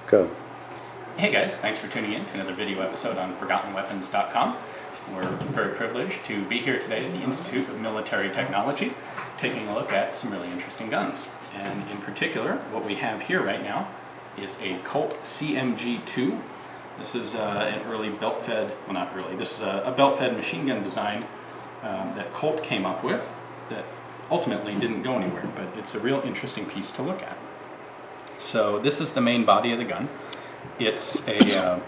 Go. Hey guys, thanks for tuning in to another video episode on ForgottenWeapons.com. We're very privileged to be here today at the Institute of Military Technology, taking a look at some really interesting guns. And in particular, what we have here right now is a Colt CMG-2. This is an early belt-fed, well not really, this is a belt-fed machine gun design that Colt came up with that ultimately didn't go anywhere, but it's a real interesting piece to look at. So this is the main body of the gun. It's a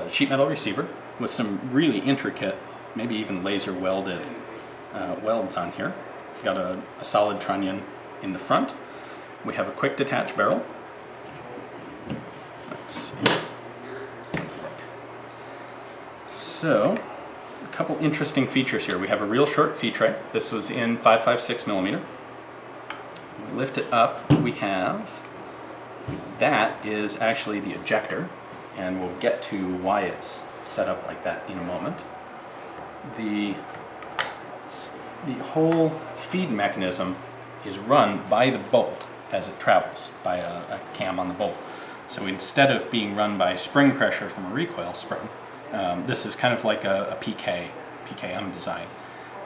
sheet metal receiver with some really intricate, maybe even laser welded welds on here. Got a solid trunnion in the front. We have a quick detach barrel. Let's see. So, a couple interesting features here. We have a real short feed tray. This was in 5.56 millimeter. When we lift it up, we have, that is actually the ejector, and we'll get to why it's set up like that in a moment. The whole feed mechanism is run by the bolt as it travels, by a cam on the bolt. So instead of being run by spring pressure from a recoil spring, this is kind of like a PKM design,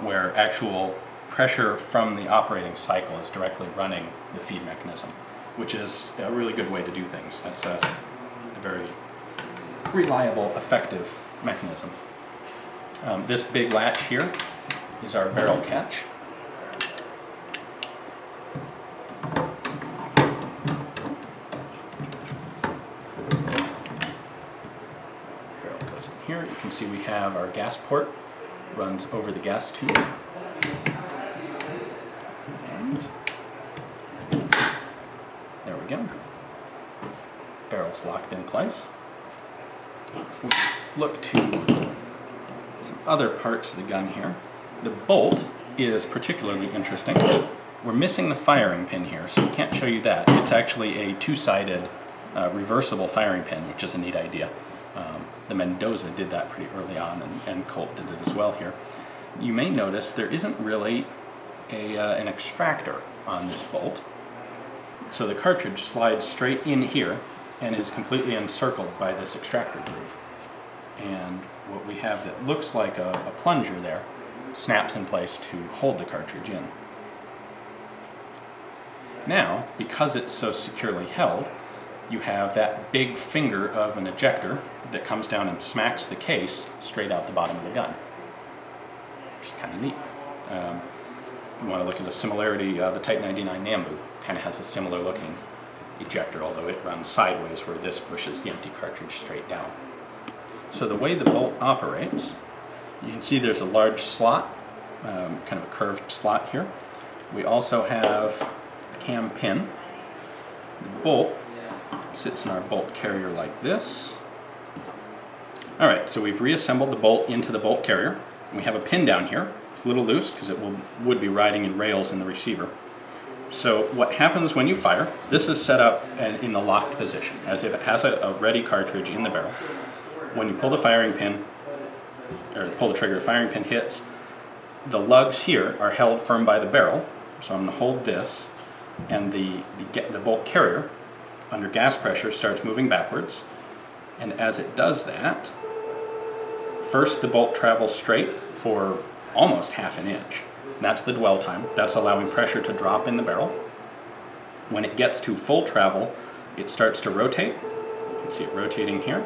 where actual pressure from the operating cycle is directly running the feed mechanism, which is a really good way to do things. That's a very reliable, effective mechanism. This big latch here is our barrel catch. Barrel goes in here. You can see we have our gas port, runs over the gas tube. And there we go. Barrel's locked in place. If we look to some other parts of the gun here, the bolt is particularly interesting. We're missing the firing pin here, so we can't show you that. It's actually a two-sided reversible firing pin, which is a neat idea. The Mendoza did that pretty early on, and Colt did it as well here. You may notice there isn't really an extractor on this bolt. So the cartridge slides straight in here and is completely encircled by this extractor groove. And what we have that looks like a plunger there snaps in place to hold the cartridge in. Now, because it's so securely held, you have that big finger of an ejector that comes down and smacks the case straight out the bottom of the gun, which is kind of neat. You want to look at a similarity, the Type 99 Nambu kind of has a similar looking ejector, although it runs sideways where this pushes the empty cartridge straight down. So the way the bolt operates, you can see there's a large slot, kind of a curved slot here. We also have a cam pin. The bolt sits in our bolt carrier like this. Alright, so we've reassembled the bolt into the bolt carrier. We have a pin down here. It's a little loose because it would be riding in rails in the receiver. So what happens when you fire, this is set up in the locked position, as if it has a ready cartridge in the barrel. When you pull the firing pin, or pull the trigger, the firing pin hits, the lugs here are held firm by the barrel. So I'm going to hold this, and the bolt carrier, under gas pressure, starts moving backwards. And as it does that, first the bolt travels straight for almost half an inch. And that's the dwell time. That's allowing pressure to drop in the barrel. When it gets to full travel, it starts to rotate. You can see it rotating here.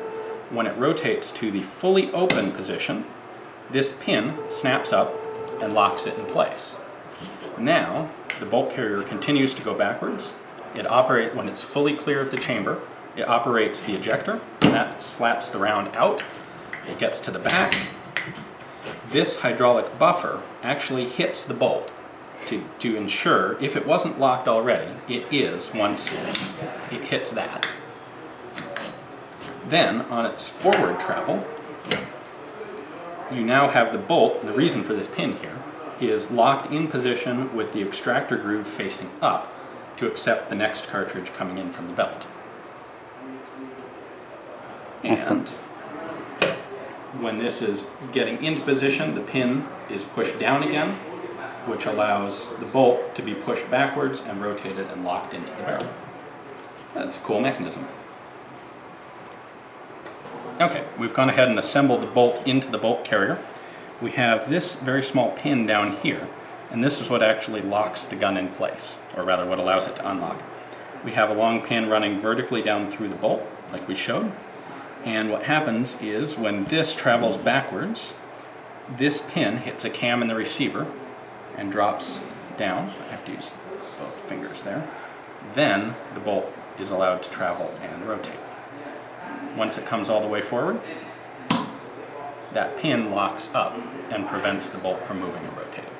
When it rotates to the fully open position, this pin snaps up and locks it in place. Now, the bolt carrier continues to go backwards. It operates, when it's fully clear of the chamber, it operates the ejector, and that slaps the round out. It gets to the back. This hydraulic buffer actually hits the bolt to ensure, if it wasn't locked already, it is once it hits that. Then, on its forward travel, you now have the bolt. The reason for this pin here is locked in position with the extractor groove facing up to accept the next cartridge coming in from the belt. And when this is getting into position, the pin is pushed down again, which allows the bolt to be pushed backwards and rotated and locked into the barrel. That's a cool mechanism. Okay, we've gone ahead and assembled the bolt into the bolt carrier. We have this very small pin down here, and this is what actually locks the gun in place, or rather what allows it to unlock. We have a long pin running vertically down through the bolt, like we showed, and what happens is when this travels backwards, this pin hits a cam in the receiver and drops down. I have to use both fingers there. Then the bolt is allowed to travel and rotate. Once it comes all the way forward, that pin locks up and prevents the bolt from moving or rotating.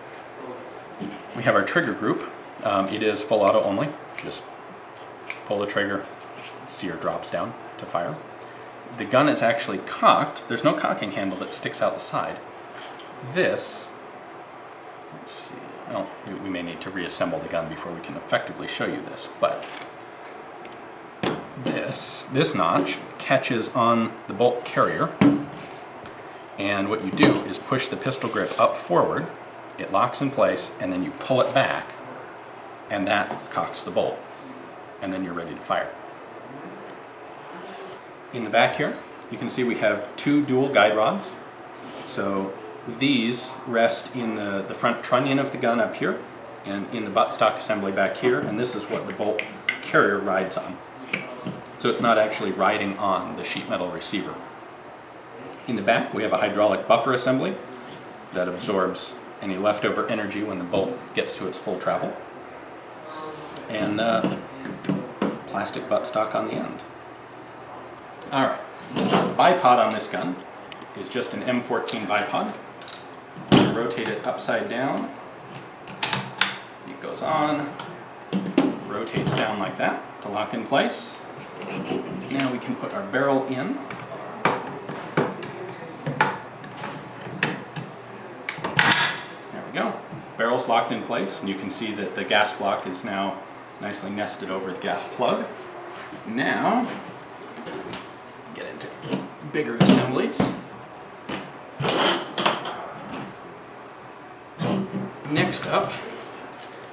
We have our trigger group. It is full auto only. Just pull the trigger, sear drops down to fire. The gun is actually cocked. There's no cocking handle that sticks out the side. This, let's see, well, we may need to reassemble the gun before we can effectively show you this, but this notch catches on the bolt carrier, and what you do is push the pistol grip up forward, it locks in place, and then you pull it back, and that cocks the bolt, and then you're ready to fire. In the back here, you can see we have two dual guide rods. So these rest in the front trunnion of the gun up here, and in the buttstock assembly back here, and this is what the bolt carrier rides on. So it's not actually riding on the sheet metal receiver. In the back, we have a hydraulic buffer assembly that absorbs any leftover energy when the bolt gets to its full travel, and plastic buttstock on the end. Alright, so the bipod on this gun is just an M14 bipod. You rotate it upside down, it goes on, rotates down like that to lock in place. Now we can put our barrel in. There we go. Barrel's locked in place, and you can see that the gas block is now nicely nested over the gas plug. Now, get into bigger assemblies. Next up,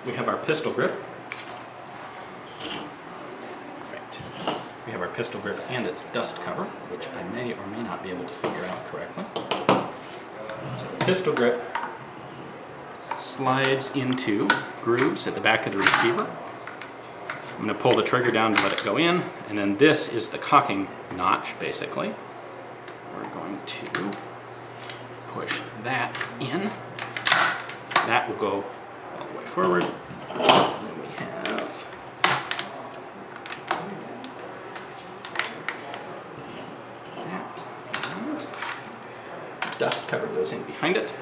we have our pistol grip. We have our pistol grip and its dust cover, which I may or may not be able to figure out correctly. So the pistol grip slides into grooves at the back of the receiver. I'm going to pull the trigger down to let it go in, and then this is the cocking notch, basically. We're going to push that in. That will go all the way forward. And then we have that. Dust cover goes in behind it.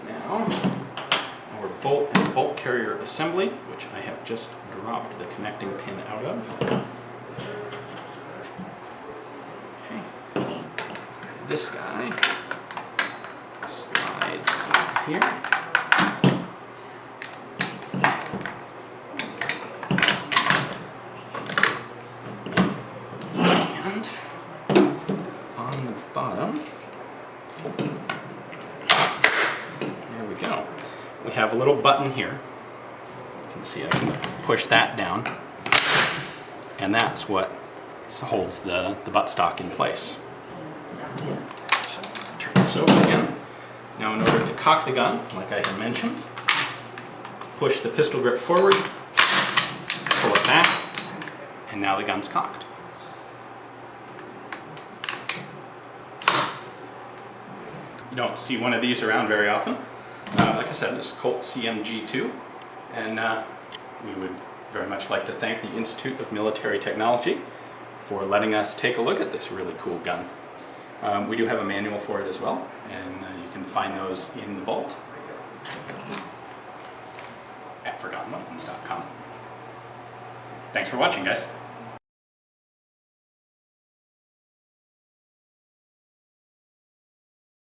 Now, our bolt and bolt carrier assembly, which I have just dropped the connecting pin out of. Okay. This guy slides in here. And on the bottom, there we go. We have a little button here. You can see I can push that down, and that's what holds the buttstock in place. So turn this over again. Now in order to cock the gun, like I had mentioned, push the pistol grip forward, pull it back, and now the gun's cocked. You don't see one of these around very often. Like I said, this is Colt CMG-2, and we would very much like to thank the Institute of Military Technology for letting us take a look at this really cool gun. We do have a manual for it as well, and you can find those in the vault at ForgottenWeapons.com. Thanks for watching, guys.